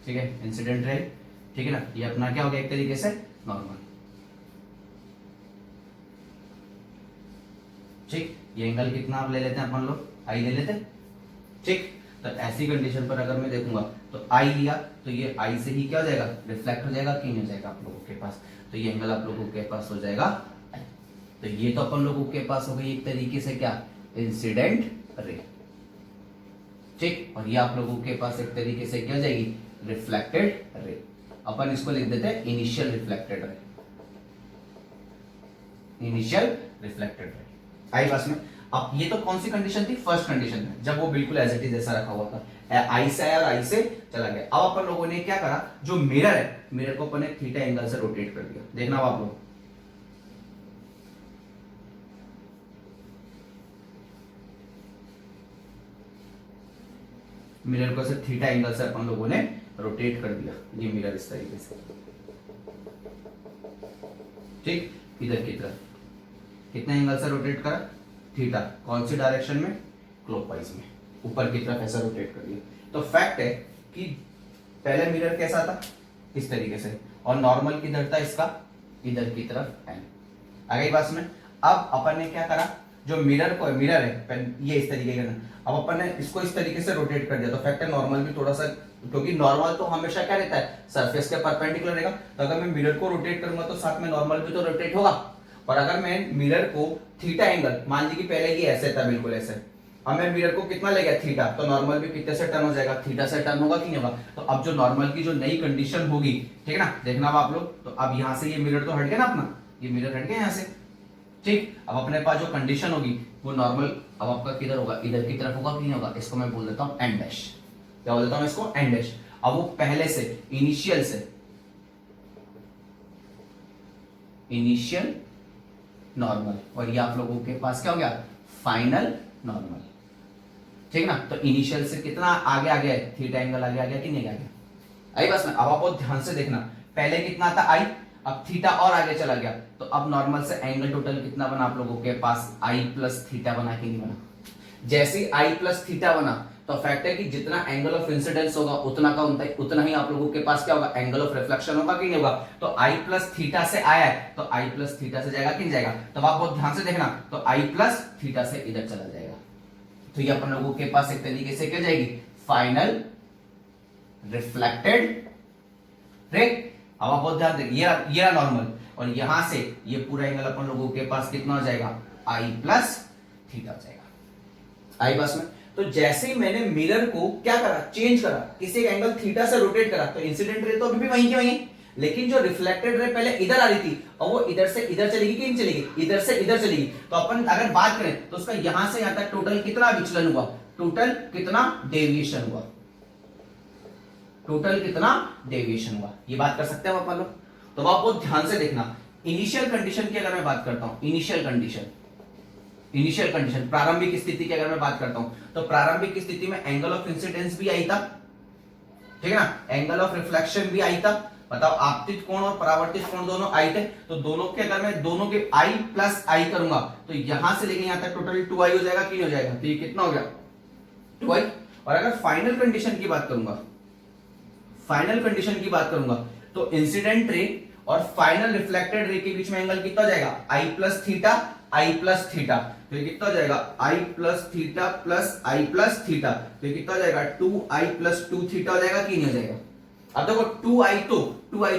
ठीक है, इंसिडेंट रे, ठीक है ना, ये अपना क्या हो गया एक तरीके से नॉर्मल, ठीक, ये एंगल कितना आप ले लेते हैं अपन लोग, आई ले लेते हैं, ठीक। तो ऐसी कंडीशन पर अगर मैं देखूंगा तो आई लिया तो ये आई से ही क्या हो जाएगा, रिफ्लेक्ट हो जाएगा कि नहीं हो जाएगा आप लोगों के पास, तो ये एंगल आप लोगों के पास हो जाएगा आई। तो ये तो अपन लोगों के पास हो गई एक तरीके से क्या, इंसिडेंट रे, ठीक, और ये आप लोगों के पास एक तरीके से क्या हो जाएगी, रिफ्लेक्टेड रे। अपन इसको लिख देते हैं initial reflected ray, initial reflected ray, आई पास में। अब ये तो कौन सी कंडीशन थी, फर्स्ट कंडीशन में, जब वो बिल्कुल एज इट इज ऐसा रखा हुआ था, आई से आया और आई से चला गया। अब अपन लोगों ने क्या करा, जो मिरर है, मिरर को अपन ने थीटा एंगल से रोटेट कर दिया। देखना आप लोग, मिरर को सिर्फ थीटा एंगल से अपन लोगों ने रोटेट कर दिया, ये मिरर इस तरीके से, ठीक, इधर की तरफ कितने एंगल से रोटेट करा, थीटा, कौन सी डायरेक्शन में, क्लॉकवाइज में, ऊपर की तरफ ऐसा रोटेट कर दिया। तो फैक्ट है कि पहले मिरर कैसा था, इस तरीके से, और नॉर्मल किधर था इसका, इधर की तरफ एंड आ गई बात में। अब अपन ने क्या करा, जो मिरर को, मिरर है ये इस तरीके का, अब अपन ने इसको इस तरीके से रोटेट कर दिया। तो फैक्ट है नॉर्मल भी थोड़ा सा, क्योंकि नॉर्मल तो हमेशा क्या रहता है, सरफेस के परपेंडिकुलर रहेगा, तो अगर मैं मिरर को रोटेट करूंगा तो साथ में नॉर्मल भी तो रोटेट होगा। और अगर मैं मिरर को थीटा एंगल, मान लीजिए कि पहले ये ऐसे था, बिल्कुल ऐसे, अब मैं मिरर को कितना ले गया, थीटा, तो नॉर्मल भी कितने से टर्न हो जाएगा, थीटा से टर्न होगा कि नहीं होगा। तो अब जो नॉर्मल की जो नई कंडीशन होगी, ठीक है ना, देखना अब आप लोग, तो अब यहां से ये मिरर तो हट गया ना अपना, ये मिरर हट गया यहां से, ठीक। अब अपने पास जो कंडीशन होगी वो नॉर्मल अब आपका किधर होगा, इधर की तरफ होगा कि नहीं होगा, इसको मैं बोल देता हूं एन डैश, क्या बोल देता हूं इसको, एन डैश। अब वो पहले से इनिशियल नॉर्मल, और ये आप लोगों के पास क्या हो गया, फाइनल नॉर्मल, ठीक ना। तो इनिशियल से कितना आगे आ गया, थीटा एंगल आगे आ गया कि नहीं आ गया, आई बस में। अब आप बहुत ध्यान से देखना, पहले कितना था आई, अब थीटा और आगे चला गया, तो अब नॉर्मल से एंगल टोटल कितना बना आप लोगों के पास, आई प्लस थीटा बना कि नहीं बना। जैसे आई प्लस थीटा बना तो फैक्ट है कि जितना एंगल ऑफ इंसिडेंस होगा उतना का उतना ही आप लोगों के पास क्या होगा, एंगल ऑफ रिफ्लेक्शन होगा कि नहीं होगा। तो आई प्लस थीटा से आया है तो आई प्लस थीटा से जाएगा कि नहीं जाएगा, तब आप बहुत ध्यान से देखना, तो आई प्लस थीटा से इधर चला जाएगा। तो ये अपन लोगों के पास एक तरीके से क्या जाएगी, फाइनल रिफ्लेक्टेड रे। अब आप बहुत ध्यान देंगे, ये नॉर्मल, और यहां से ये पूरा एंगल अपन लोगों के पास कितना हो जाएगा, आई प्लस थीटा हो जाएगा, आई बस में। तो जैसे ही मैंने मिरर को क्या करा, चेंज करा, किसी एक एंगल थीटा से रोटेट करा, तो इंसिडेंट रे तो अभी भी वहीं की वहीं, लेकिन जो रिफ्लेक्टेड रे पहले इधर आ रही थी और वो इधर से इधर चलेगी कि नहीं चलेगी, इधर से इधर चलेगी। तो अपन अगर बात करें तो उसका यहां से यहां तक टोटल कितना विचलन हुआ, टोटल कितना डेविएशन हुआ, टोटल कितना डेविएशन हुआ, ये बात कर सकते हैं अपन लोग। तो आप बहुत ध्यान से देखना, इनिशियल कंडीशन की अगर मैं बात करता हूं, इनिशियल कंडीशन प्रारंभिक स्थिति की अगर मैं बात करता हूं, तो प्रारंभिक स्थिति में एंगल ऑफ इंसिडेंस भी आई था, ठीक है ना, एंगल ऑफ रिफ्लेक्शन भी आई था। बताओ, आपतित कोण और परावर्तित कोण दोनों आई थे, तो दोनों के अगर मैं दोनों के आई प्लस आई करूंगा तो यहां से लेके यहां तक टोटल 2i हो जाएगा कि नहीं हो जाएगा, तो ये कितना हो गया 2i। और अगर फाइनल कंडीशन की बात करूंगा, तो इंसिडेंट रे और फाइनल रिफ्लेक्टेड रे के बीच में एंगल कितना हो जाएगा, आई प्लस थीटा आई प्लस थीटा, तो ये कितना हो जाएगा आई प्लस थीटा प्लस आई प्लस थीटा, तो ये कितना हो जाएगा 2i प्लस 2 थीटा हो जाएगा कि नहीं हो जाएगा। अब देखो 2i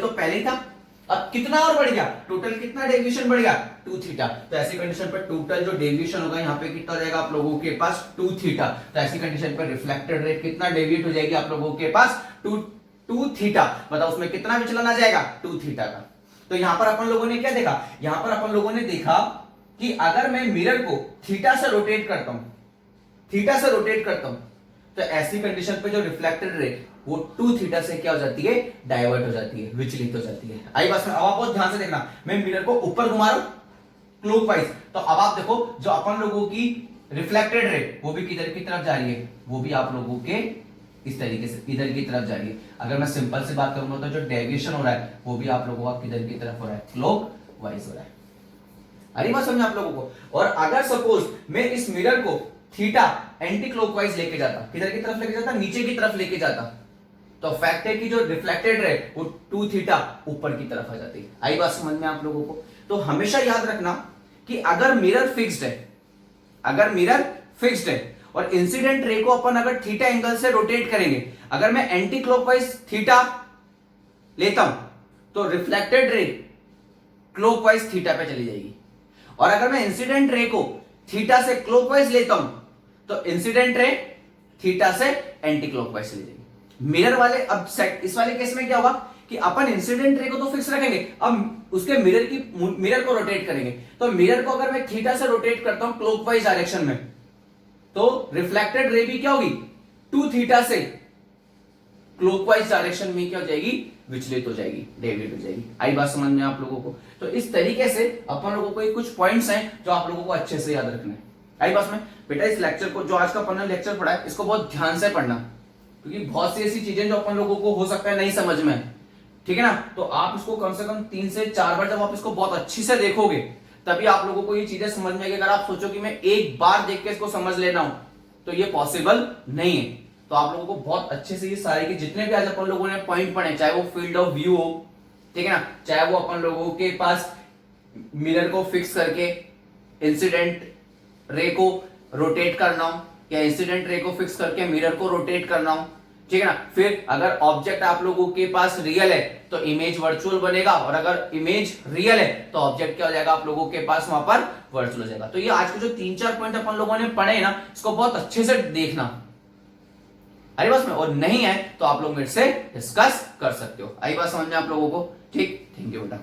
तो पहले ही था, अब कितना और बढ़ गया, टोटल कितना डेविएशन बढ़ गया 2 थीटा, तो ऐसी कंडीशन पर टोटल जो डेविएशन होगा यहाँ पे कितना हो जाएगा आप लोगों के पास 2 थीटा, तो ऐसी कंडीशन पर रिफ्लेक्टेड रे कितना डेविएट हो जाएगी आप लोगों के पास 2 थीटा, बताओ उसमें कितना विचलन आ जाएगा 2 थीटा का। तो यहां पर अपन लोगों ने क्या देखा, यहां पर अपन लोगों ने देखा कि अगर मैं मिरर को थीटा से रोटेट करता हूं, तो ऐसी कंडीशन पे जो रिफ्लेक्टेड रे वो 2 थीटा से क्या हो जाती है, डाइवर्ट हो जाती है, विचलित हो जाती है। आई बात में, अब आप बहुत ध्यान से देखना, मैं मिरर को ऊपर घुमा रहा हूं क्लॉकवाइज, तो अब आप देखो जो अपन लोगों की रिफ्लेक्टेड रे वो भी किधर की तरफ जा रही है, वो भी आप लोगों के इस तरीके से इधर की तरफ जा रही है। अगर मैं सिंपल से बात करूंगा तो जो डेविएशन हो रहा है वो भी आप लोगों का किधर की तरफ हो रहा है, क्लॉकवाइज हो रहा है। अरे बात समझे आप लोगों को। और अगर सपोज मैं इस मिरर को थीटा एंटी क्लॉकवाइज लेके जाता, किधर की तरफ लेके जाता, नीचे की तरफ लेके जाता, तो फैक्ट है कि जो रिफ्लेक्टेड रे वो 2 थीटा ऊपर की तरफ आ जाती है। आई बात समझ में आप लोगों को। तो हमेशा याद रखना कि अगर मिरर फिक्स्ड है और इंसिडेंट रे को अपन अगर थीटा एंगल से रोटेट करेंगे, अगर मैं एंटी क्लॉकवाइज थीटा लेता हूं तो रिफ्लेक्टेड रे क्लॉकवाइज थीटा पे चली जाएगी, और अगर मैं इंसिडेंट रे को थीटा से क्लॉकवाइज लेता हूं तो इंसिडेंट रे थीटा से एंटी क्लॉकवाइज चली जाएगी। मिरर वाले, अब इस वाले केस में क्या होगा कि अपन इंसिडेंट रे को तो फिक्स रखेंगे, अब उसके मिरर को रोटेट करेंगे, तो मिरर को अगर मैं थीटा से रोटेट करता हूं क्लॉकवाइज डायरेक्शन में, तो रिफ्लेक्टेड रे भी क्या होगी 2 थीटा से क्लॉकवाइज डायरेक्शन में क्या हो जाएगी, विचलित हो जाएगी, डेविएट हो जाएगी। आई बात समझ में आप लोगों को। तो इस तरीके से अपन लोगों को कुछ पॉइंट्स हैं जो आप लोगों को अच्छे से याद रखने हैं। आई बात में बेटा, इस लेक्चर को जो आज का अपन ने लेक्चर पढ़ा है इसको बहुत ध्यान से पढ़ना, क्योंकि बहुत सी ऐसी चीजें जो अपन लोगों को हो सकता है नहीं समझ में, ठीक है ना। तो आप इसको कम से कम 3 से 4 बार जब आप इसको बहुत अच्छी से देखोगे तभी आप लोगों को ये चीजें समझ में आएगी। अगर आप सोचो कि मैं एक बार देख के इसको समझ लेना हूं तो ये पॉसिबल नहीं है। तो आप लोगों को बहुत अच्छे से ये सारे के जितने भी आज अपन लोगों ने पॉइंट पढ़े, चाहे वो फील्ड ऑफ व्यू हो, ठीक है ना, चाहे वो अपन लोगों के पास मिरर को फिक्स करके इंसिडेंट रे को रोटेट करना हो, या इंसिडेंट रे को फिक्स करके मिरर को रोटेट करना हो, ठीक है ना। फिर अगर ऑब्जेक्ट आप लोगों के पास रियल है तो इमेज वर्चुअल बनेगा, और अगर इमेज रियल है तो ऑब्जेक्ट क्या हो जाएगा आप लोगों के पास वहां पर वर्चुअल हो जाएगा। तो ये आज के जो 3-4 पॉइंट अपन लोगों ने पढ़े ना, इसको बहुत अच्छे से देखना। अरे बस में, और नहीं है तो आप लोग मेरे से डिस्कस कर सकते हो। आई बात समझ में आप लोगों को, ठीक, थैंक यू बेटा।